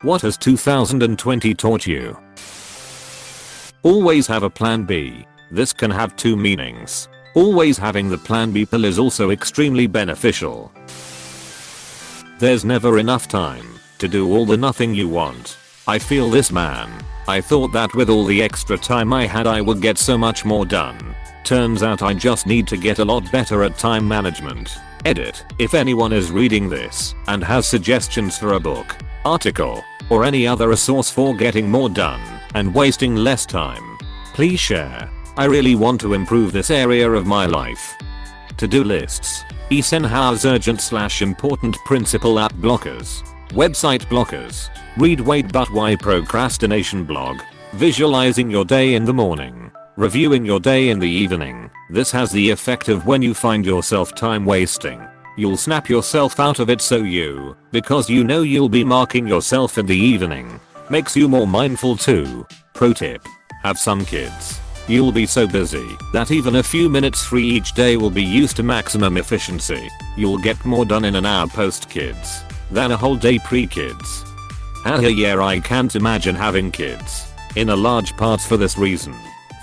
What has 2020 taught you? Always have a plan B. This can have two meanings. Always having the plan B pill is also extremely beneficial. There's never enough time to do all the nothing you want. I feel this, man. I thought that with all the extra time I had I would get so much more done. Turns out I just need to get a lot better at time management. Edit. If anyone is reading this and has suggestions for a book, article, or any other resource for getting more done and wasting less time, please share. I really want to improve this area of my life. To-do lists. Eisenhower's urgent/important principle app blockers. Website blockers. Read Wait But Why procrastination blog. Visualizing your day in the morning. Reviewing your day in the evening. This has the effect of when you find yourself time wasting, you'll snap yourself out of it because you know you'll be marking yourself in the evening. Makes you more mindful too. Pro tip. Have some kids. You'll be so busy that even a few minutes free each day will be used to maximum efficiency. You'll get more done in an hour post kids than a whole day pre kids. Yeah, I can't imagine having kids. In a large part for this reason.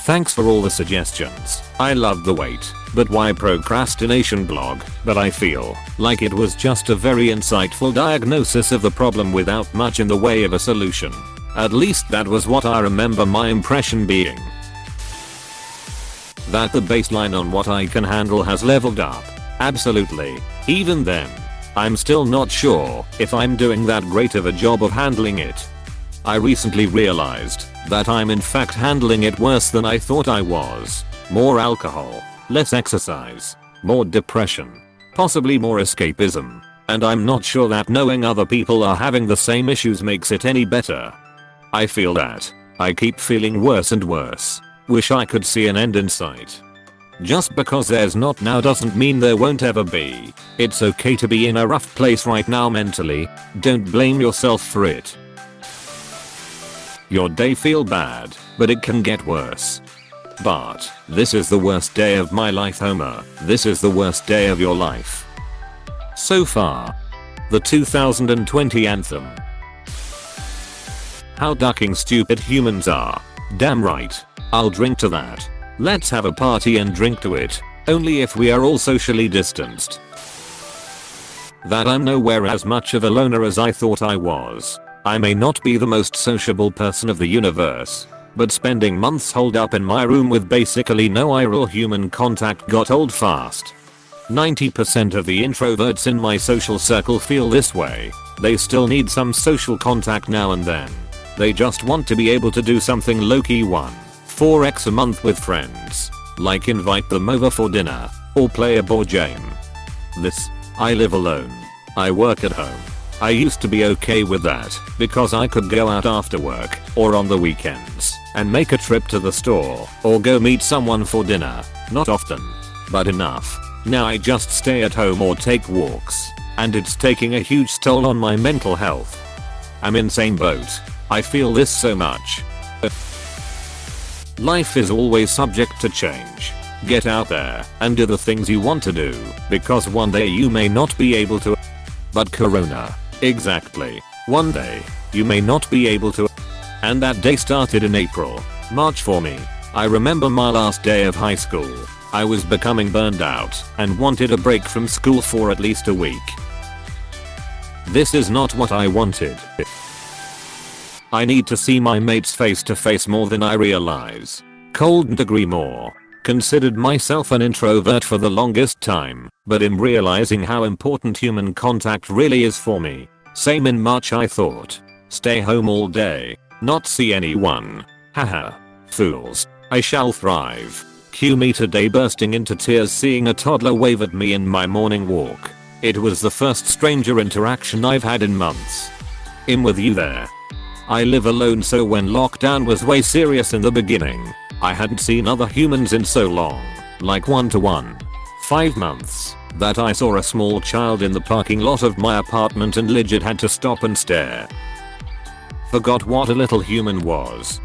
Thanks for all the suggestions. I love the Wait But Why procrastination blog, but I feel like it was just a very insightful diagnosis of the problem without much in the way of a solution. At least that was what I remember my impression being. That the baseline on what I can handle has leveled up. Absolutely. Even then, I'm still not sure if I'm doing that great of a job of handling it. I recently realized that I'm in fact handling it worse than I thought I was. More alcohol, less exercise, more depression, possibly more escapism, and I'm not sure that knowing other people are having the same issues makes it any better. I feel that I keep feeling worse and worse. Wish I could see an end in sight. Just because there's not now doesn't mean there won't ever be. It's okay to be in a rough place right now mentally. Don't blame yourself for it. Your day feel bad, but it can get worse. But this is the worst day of my life, Homer. This is the worst day of your life. So far. The 2020 anthem. How ducking stupid humans are. Damn right. I'll drink to that. Let's have a party and drink to it. Only if we are all socially distanced. That I'm nowhere as much of a loner as I thought I was. I may not be the most sociable person of the universe, but spending months holed up in my room with basically no eye or human contact got old fast. 90% of the introverts in my social circle feel this way. They still need some social contact now and then. They just want to be able to do something low-key 4x a month with friends, like invite them over for dinner, or play a board game. I live alone. I work at home. I used to be okay with that because I could go out after work or on the weekends and make a trip to the store or go meet someone for dinner. Not often, but enough. Now I just stay at home or take walks, and it's taking a huge toll on my mental health. I'm in same boat. I feel this so much. Life is always subject to change. Get out there and do the things you want to do, because one day you may not be able to. But Corona. Exactly. One day, you may not be able to. And that day started in March for me. I remember my last day of high school. I was becoming burned out and wanted a break from school for at least a week. This is not what I wanted. I need to see my mates face to face more than I realize. Couldn't agree more. Considered myself an introvert for the longest time, but am realizing how important human contact really is for me. Same in March I thought. Stay home all day, not see anyone. Haha. Fools. I shall thrive. Cue me today bursting into tears seeing a toddler wave at me in my morning walk. It was the first stranger interaction I've had in months. I'm with you there. I live alone, so when lockdown was way serious in the beginning, I hadn't seen other humans in so long, like 1-to-1. 5 months, that I saw a small child in the parking lot of my apartment and legit had to stop and stare. Forgot what a little human was.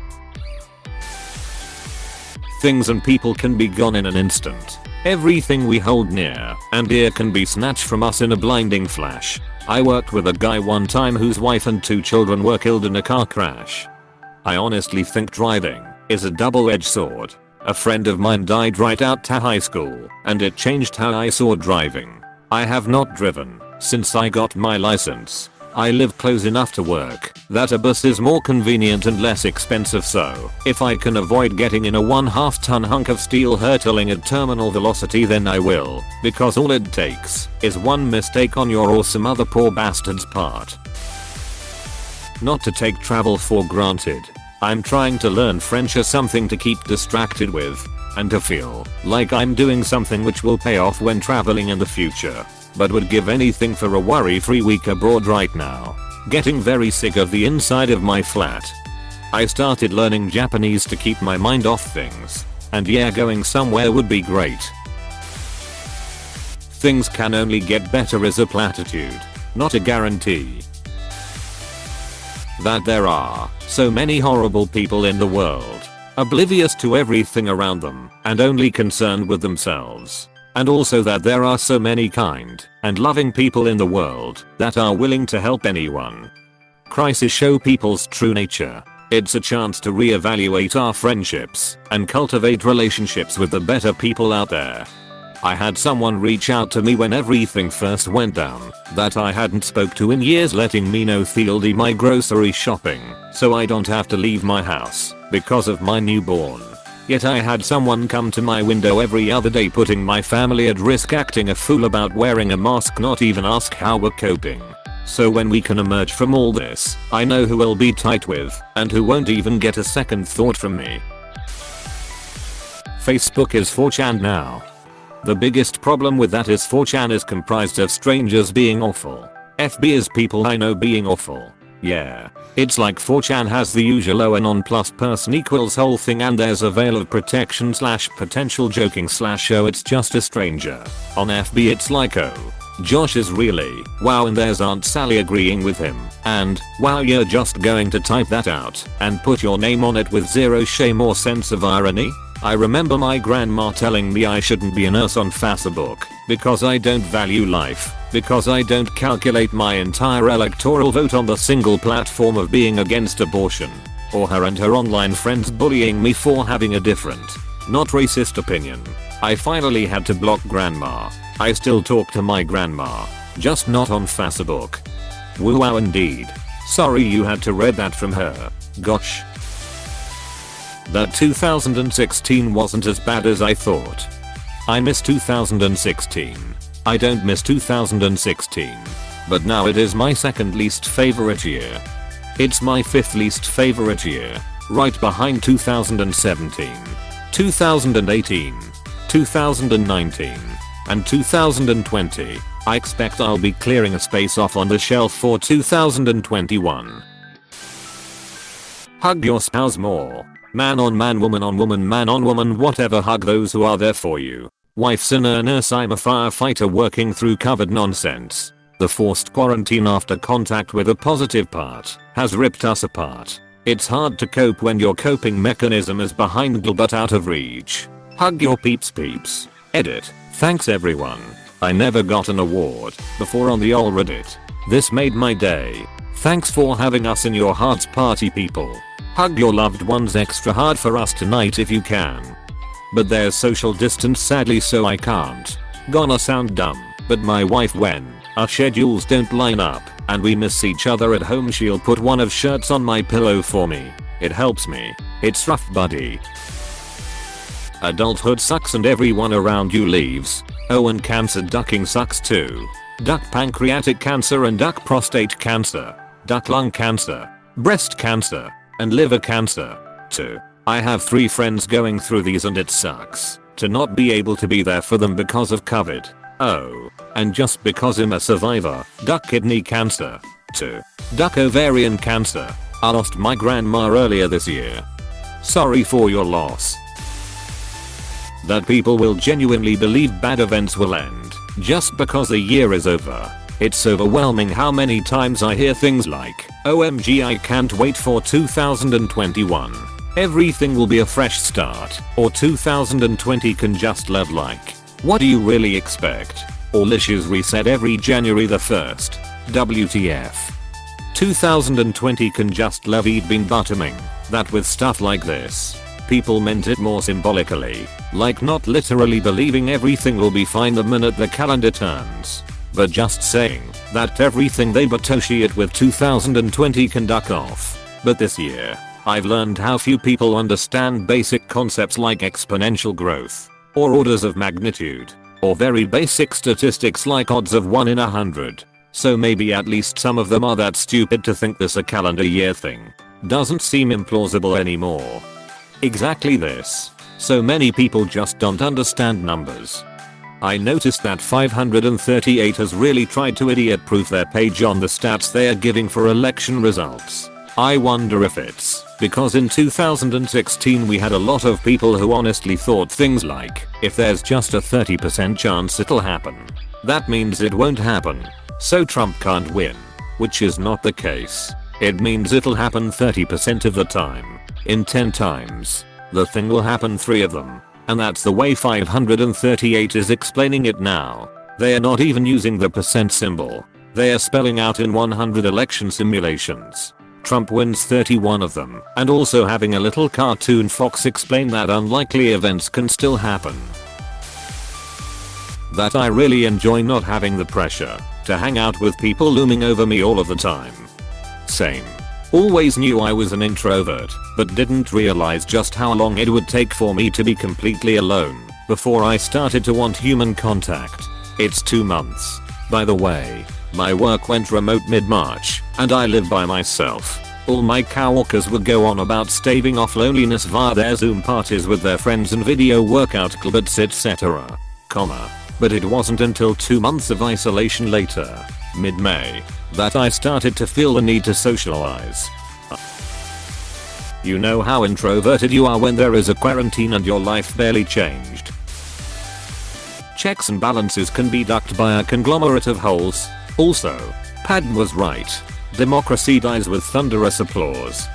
Things and people can be gone in an instant. Everything we hold near and dear can be snatched from us in a blinding flash. I worked with a guy one time whose wife and 2 children were killed in a car crash. I honestly think driving is a double-edged sword. A friend of mine died right out to high school, and it changed how I saw driving. I have not driven since I got my license. I live close enough to work that a bus is more convenient and less expensive, so if I can avoid getting in a 1/2 ton hunk of steel hurtling at terminal velocity, then I will, because all it takes is one mistake on your or some other poor bastard's part. Not to take travel for granted. I'm trying to learn French or something to keep distracted with, and to feel like I'm doing something which will pay off when traveling in the future. But would give anything for a worry-free week abroad right now. Getting very sick of the inside of my flat. I started learning Japanese to keep my mind off things. And yeah, going somewhere would be great. Things can only get better is a platitude, not a guarantee. That there are so many horrible people in the world, oblivious to everything around them and only concerned with themselves. And also that there are so many kind and loving people in the world that are willing to help anyone. Crises show people's true nature. It's a chance to reevaluate our friendships and cultivate relationships with the better people out there. I had someone reach out to me when everything first went down that I hadn't spoke to in years, letting me know they'll do my grocery shopping so I don't have to leave my house because of my newborn. Yet I had someone come to my window every other day, putting my family at risk, acting a fool about wearing a mask, not even ask how we're coping. So when we can emerge from all this, I know who I'll be tight with and who won't even get a second thought from me. Facebook is 4chan now. The biggest problem with that is 4chan is comprised of strangers being awful. FB is people I know being awful. Yeah. It's like 4chan has the usual O and on plus person equals whole thing, and there's a veil of protection / potential joking / oh it's just a stranger. On FB it's like oh, Josh is really wow, and there's Aunt Sally agreeing with him, and wow, you're just going to type that out and put your name on it with zero shame or sense of irony. I remember my grandma telling me I shouldn't be a nurse on Facebook because I don't value life, because I don't calculate my entire electoral vote on the single platform of being against abortion, or her and her online friends bullying me for having a different, not racist opinion. I finally had to block grandma. I still talk to my grandma, just not on Facebook. Woo wow indeed. Sorry you had to read that from her. Gosh. That 2016 wasn't as bad as I thought. I miss 2016. I don't miss 2016. But now it is my second least favorite year. It's my 5th least favorite year, right behind 2017, 2018, 2019, and 2020. I expect I'll be clearing a space off on the shelf for 2021. Hug your spouse more. Man on man, woman on woman, man on woman, whatever. Hug those who are there for you. Wife's a nurse, I'm a firefighter working through COVID nonsense. The forced quarantine after contact with a positive part has ripped us apart. It's hard to cope when your coping mechanism is behind but out of reach. Hug your peeps. Edit. Thanks everyone. I never got an award before on the ol' Reddit. This made my day. Thanks for having us in your hearts, party people. Hug your loved ones extra hard for us tonight if you can. But there's social distance sadly, so I can't. Gonna sound dumb, but my wife, when our schedules don't line up and we miss each other at home, she'll put one of shirts on my pillow for me. It helps me. It's rough, buddy. Adulthood sucks and everyone around you leaves. Oh, and cancer ducking sucks too. Duck pancreatic cancer and duck prostate cancer. Duck lung cancer. Breast cancer. And liver cancer, too. I have 3 friends going through these and it sucks to not be able to be there for them because of COVID. Oh, and just because I'm a survivor, duck kidney cancer, too. Duck ovarian cancer. I lost my grandma earlier this year. Sorry for your loss. That people will genuinely believe bad events will end just because the year is over. It's overwhelming how many times I hear things like, OMG, I can't wait for 2021. Everything will be a fresh start. Or 2020 can just love like. What do you really expect? All issues reset every January the 1st. WTF. 2020 can just levied been bottoming that with stuff like this. People meant it more symbolically, like not literally believing everything will be fine the minute the calendar turns, but just saying that everything they associate with 2020 can duck off. But this year, I've learned how few people understand basic concepts like exponential growth, or orders of magnitude, or very basic statistics like odds of 1 in 100. So maybe at least some of them are that stupid to think this a calendar year thing doesn't seem implausible anymore. Exactly this. So many people just don't understand numbers. I noticed that 538 has really tried to idiot-proof their page on the stats they are giving for election results. I wonder if it's because in 2016 we had a lot of people who honestly thought things like, if there's just a 30% chance it'll happen, that means it won't happen, so Trump can't win. Which is not the case. It means it'll happen 30% of the time. In 10 times, the thing will happen 3 of them. And that's the way 538 is explaining it now. They are not even using the percent symbol. They are spelling out in 100 election simulations. Trump wins 31 of them, and also having a little cartoon fox explain that unlikely events can still happen. That I really enjoy not having the pressure to hang out with people looming over me all of the time. Same. Always knew I was an introvert, but didn't realize just how long it would take for me to be completely alone before I started to want human contact. It's 2 months. By the way, my work went remote mid-March, and I live by myself. All my coworkers would go on about staving off loneliness via their Zoom parties with their friends and video workout clubs etc. But it wasn't until 2 months of isolation later, mid-May, that I started to feel the need to socialize. You know how introverted you are when there is a quarantine and your life barely changed. Checks and balances can be ducked by a conglomerate of holes. Also, Padme was right. Democracy dies with thunderous applause.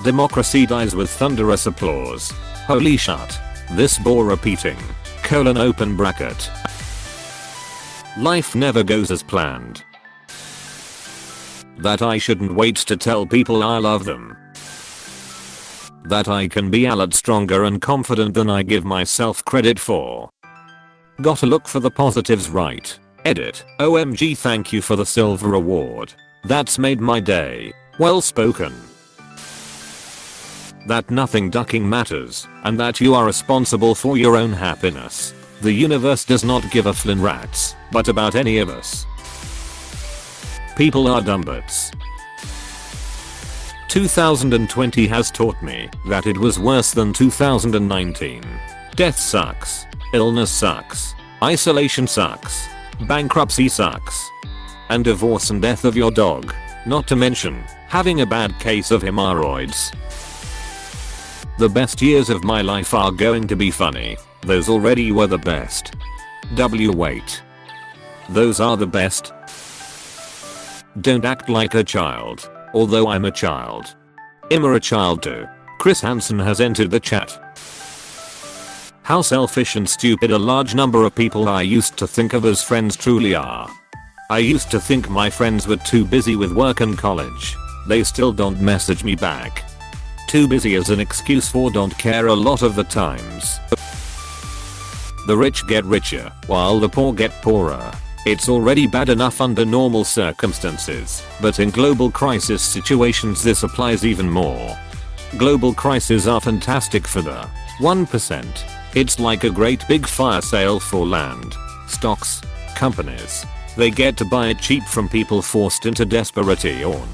Democracy dies with thunderous applause. Holy shit. This bore repeating. Open bracket. Life never goes as planned. That I shouldn't wait to tell people I love them. That I can be a lot stronger and confident than I give myself credit for. Gotta look for the positives, right? Edit. OMG, thank you for the silver award. That's made my day. Well spoken. That nothing ducking matters, and that you are responsible for your own happiness. The universe does not give a flin rats, but about any of us. People are dumbbits. 2020 has taught me that it was worse than 2019. Death sucks. Illness sucks. Isolation sucks. Bankruptcy sucks. And divorce and death of your dog. Not to mention, having a bad case of hemorrhoids. The best years of my life are going to be funny. Those already were the best. Wait. Those are the best? Don't act like a child. Although I'm a child. I'm a child too. Chris Hansen has entered the chat. How selfish and stupid a large number of people I used to think of as friends truly are. I used to think my friends were too busy with work and college. They still don't message me back. Too busy as an excuse for don't care a lot of the times. The rich get richer, while the poor get poorer. It's already bad enough under normal circumstances, but in global crisis situations this applies even more. Global crises are fantastic for the 1%. It's like a great big fire sale for land, stocks, companies. They get to buy it cheap from people forced into desperation,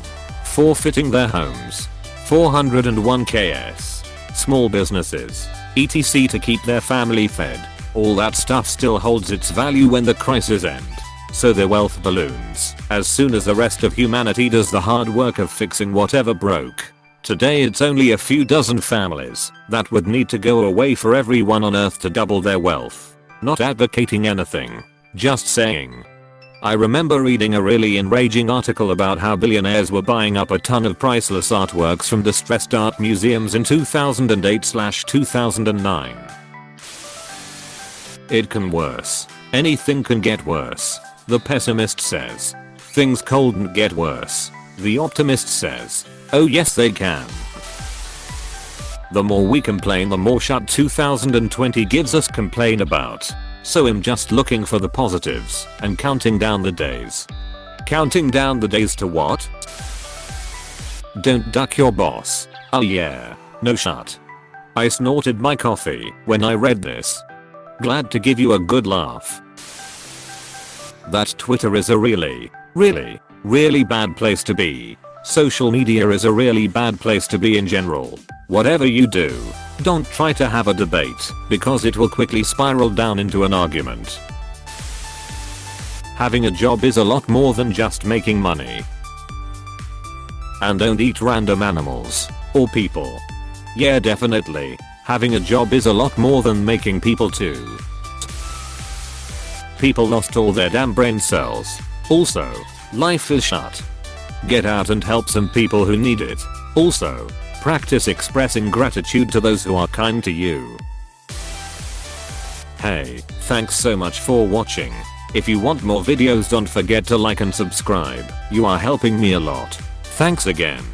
forfeiting their homes. 401 ks. Small businesses, etc. to keep their family fed. All that stuff still holds its value when the crises end. So their wealth balloons as soon as the rest of humanity does the hard work of fixing whatever broke. Today it's only a few dozen families that would need to go away for everyone on earth to double their wealth. Not advocating anything, just saying. I remember reading a really enraging article about how billionaires were buying up a ton of priceless artworks from distressed art museums in 2008/2009. It can worse. Anything can get worse, the pessimist says. Things couldn't get worse. The optimist says. Oh yes they can. The more we complain, the more shut 2020 gives us complain about. So I'm just looking for the positives and counting down the days. Counting down the days to what? Don't duck your boss. Oh yeah. No shut. I snorted my coffee when I read this. Glad to give you a good laugh. That Twitter is a really bad place to be. Social media is a really bad place to be in general. Whatever you do, don't try to have a debate because it will quickly spiral down into an argument. Having a job is a lot more than just making money. And don't eat random animals or people. Yeah, definitely. Having a job is a lot more than making people too. People lost all their damn brain cells. Also, life is shut. Get out and help some people who need it. Also, practice expressing gratitude to those who are kind to you. Hey, thanks so much for watching. If you want more videos, don't forget to like and subscribe. You are helping me a lot. Thanks again.